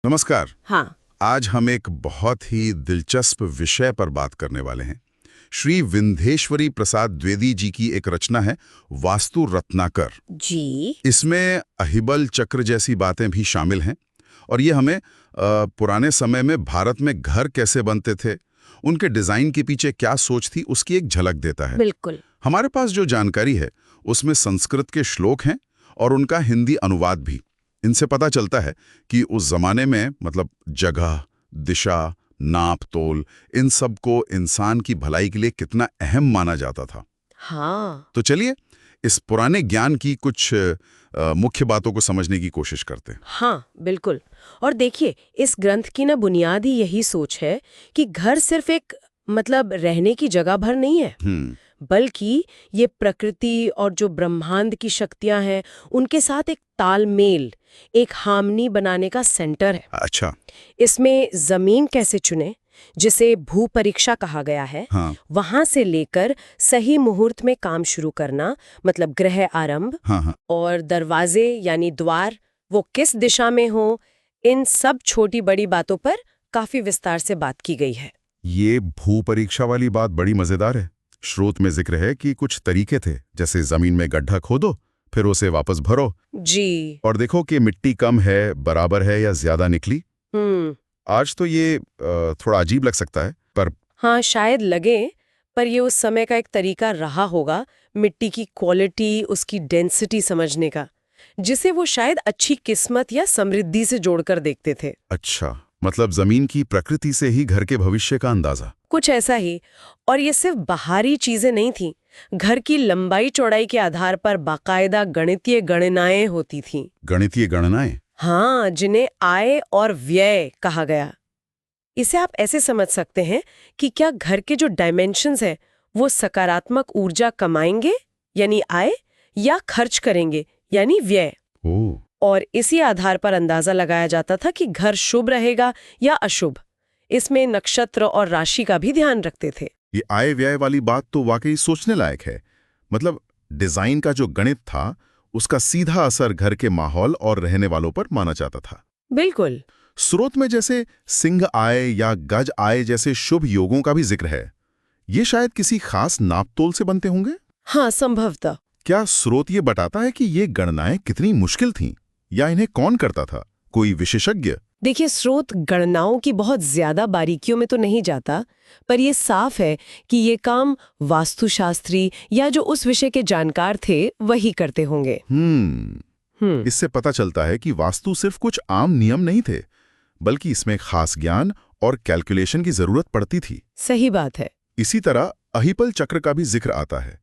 नमस्कार। हाँ। आज हम एक बहुत ही दिलचस्प विषय पर बात करने वाले हैं। श्री विंध्येश्वरी प्रसाद द्विवेदी जी की एक रचना है वास्तु रत्नाकर जी। इसमें अहिबल चक्र जैसी बातें भी शामिल हैं और ये हमें पुराने समय में भारत में घर कैसे बनते थे, उनके डिजाइन के पीछे क्या सोच थी, उसकी एक झलक देता है। बिल्कुल। हमारे पास जो जानकारी है उसमें संस्कृत के श्लोक हैं और उनका हिंदी अनुवाद भी। इनसे पता चलता है कि उस जमाने में मतलब जगह, दिशा, नाप तोल, इन सब को इंसान की भलाई के लिए कितना अहम माना जाता था। हाँ। तो चलिए इस पुराने ज्ञान की कुछ मुख्य बातों को समझने की कोशिश करते हैं। हाँ, बिल्कुल। और देखिए, इस ग्रंथ की ना बुनियाद ही यही सोच है कि घर सिर्फ एक मतलब रहने की जगह भर नहीं है, बल्कि ये प्रकृति और जो ब्रह्मांड की शक्तियां हैं उनके साथ एक तालमेल, एक हार्मनी बनाने का सेंटर है। अच्छा। इसमें जमीन कैसे चुने, जिसे भू परीक्षा कहा गया है, हाँ। वहां से लेकर सही मुहूर्त में काम शुरू करना, मतलब गृह आरंभ, हाँ। और दरवाजे यानी द्वार वो किस दिशा में हो, इन सब छोटी बड़ी बातों पर काफी विस्तार से बात की गई है। ये भू परीक्षा वाली बात बड़ी मजेदार है। स्रोत में जिक्र है कि कुछ तरीके थे, जैसे जमीन में गड्ढा खोदो, फिर उसे वापस भरो जी। और देखो कि मिट्टी कम है, बराबर है या ज्यादा निकली। आज तो ये थोड़ा अजीब लग सकता है, पर हाँ, शायद लगे, पर ये उस समय का एक तरीका रहा होगा मिट्टी की क्वालिटी, उसकी डेंसिटी समझने का, जिसे वो शायद अच्छी किस्मत या समृद्धि से जोड़कर देखते थे। अच्छा, मतलब जमीन की प्रकृति से ही घर के भविष्य का अंदाजा। कुछ ऐसा ही। और ये सिर्फ बाहरी चीजें नहीं थीं, घर की लंबाई चौड़ाई के आधार पर बाकायदा गणितीय गणनाएं होती थीं। गणितीय गणनाएं? हाँ, जिन्हें आय और व्यय कहा गया। इसे आप ऐसे समझ सकते हैं कि क्या घर के जो डायमेंशंस हैं वो सकारात्मक ऊर्जा कमाएंगे यानी आय, या खर्च करेंगे यानी व्यय। और इसी आधार पर अंदाजा लगाया जाता था कि घर शुभ रहेगा या अशुभ। इसमें नक्षत्र और राशि का भी ध्यान रखते थे। ये आय व्यय वाली बात तो वाकई सोचने लायक है। मतलब डिजाइन का जो गणित था उसका सीधा असर घर के माहौल और रहने वालों पर माना जाता था। बिल्कुल। स्रोत में जैसे सिंह आय या गज आय जैसे शुभ योगों का भी जिक्र है। ये शायद किसी खास नापतोल से बनते होंगे। हाँ, संभवतः। क्या स्रोत ये बताता है कि ये गणनाएं कितनी मुश्किल थीं, या इन्हें कौन करता था, कोई विशेषज्ञ? देखिए, स्रोत गणनाओं की बहुत ज्यादा बारीकियों में तो नहीं जाता, पर यह साफ है कि ये काम वास्तुशास्त्री या जो उस विषय के जानकार थे वही करते होंगे। इससे पता चलता है कि वास्तु सिर्फ कुछ आम नियम नहीं थे, बल्कि इसमें खास ज्ञान और कैलकुलेशन की जरूरत पड़ती थी। सही बात है। इसी तरह अहिबल चक्र का भी जिक्र आता है।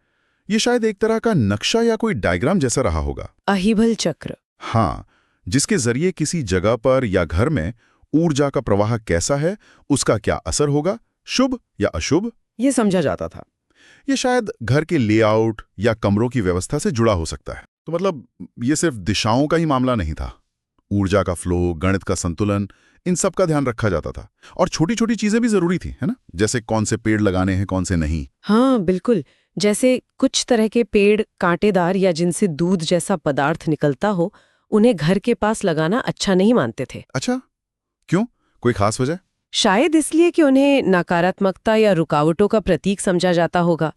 ये शायद एक तरह का नक्शा या कोई डायग्राम जैसा रहा होगा। अहिबल चक्र? हाँ, जिसके जरिए किसी जगह पर या घर में ऊर्जा का प्रवाह कैसा है, उसका क्या असर होगा, शुभ या अशुभ, ये समझा जाता था। ये शायद घर के लेआउट या कमरों की व्यवस्था से जुड़ा हो सकता है। तो मतलब ये सिर्फ दिशाओं का ही मामला नहीं था। ऊर्जा का फ्लो, गणित का संतुलन, इन सब का ध्यान रखा जाता था। और छोटी छोटी चीजें भी जरूरी थी, है ना, जैसे कौन से पेड़ लगाने हैं, कौन से नहीं। हाँ, बिल्कुल। जैसे कुछ तरह के पेड़ कांटेदार या जिनसे दूध जैसा पदार्थ निकलता हो, उन्हें घर के पास लगाना अच्छा नहीं मानते थे। अच्छा, क्यों? कोई खास वजह? शायद इसलिए कि उन्हें नकारात्मकता या रुकावटों का प्रतीक समझा जाता होगा।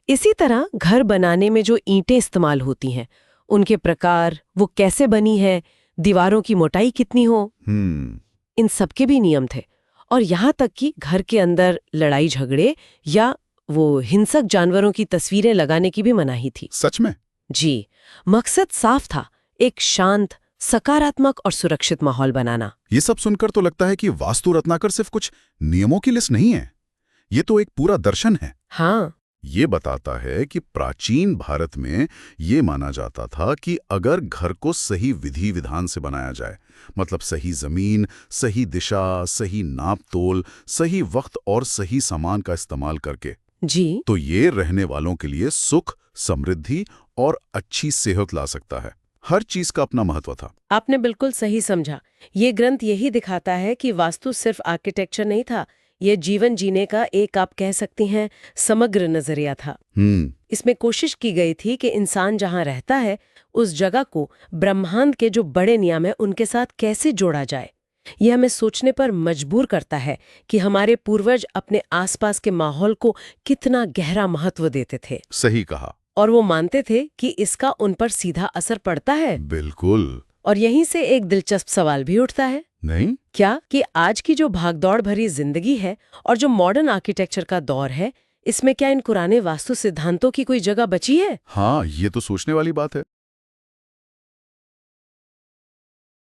इसी तरह घर बनाने में जो ईंटें इस्तेमाल होती हैं, उनके प्रकार, वो कैसे बनी है, दीवारों की मोटाई कितनी हो, इन सब के भी नियम थे। और यहाँ तक कि घर के अंदर लड़ाई झगड़े या वो हिंसक जानवरों की तस्वीरें लगाने की भी मनाही थी। सच में? जी। मकसद साफ था, एक शांत, सकारात्मक और सुरक्षित माहौल बनाना। ये सब सुनकर तो लगता है कि वास्तु रत्नाकर सिर्फ कुछ नियमों की लिस्ट नहीं है, ये तो एक पूरा दर्शन है। हाँ। ये बताता है कि प्राचीन भारत में ये माना जाता था कि अगर घर को सही विधि विधान से बनाया जाए, मतलब सही जमीन, सही दिशा, सही नाप तोल, सही वक्त और सही सामान का इस्तेमाल करके, जी, तो ये रहने वालों के लिए सुख, समृद्धि और अच्छी सेहत ला सकता है। हर चीज का अपना महत्व था। आपने बिल्कुल सही समझा। ये ग्रंथ यही दिखाता है कि वास्तु सिर्फ आर्किटेक्चर नहीं था, ये जीवन जीने का एक, आप कह सकती हैं, समग्र नजरिया था। इसमें कोशिश की गई थी कि इंसान जहां रहता है उस जगह को ब्रह्मांड के जो बड़े नियम है उनके साथ कैसे जोड़ा जाए, ये हमें सोचने पर मजबूर करता है कि हमारे पूर्वज अपने आसपास के माहौल को कितना गहरा महत्व देते थे सही कहा। और वो मानते थे कि इसका उन पर सीधा असर पड़ता है। बिल्कुल। और यहीं से एक दिलचस्प सवाल भी उठता है, नहीं? क्या कि आज की जो भागदौड़ भरी जिंदगी है और जो मॉडर्न आर्किटेक्चर का दौर है, इसमें क्या इन पुराने वास्तु सिद्धांतों की कोई जगह बची है? हाँ, ये तो सोचने वाली बात है।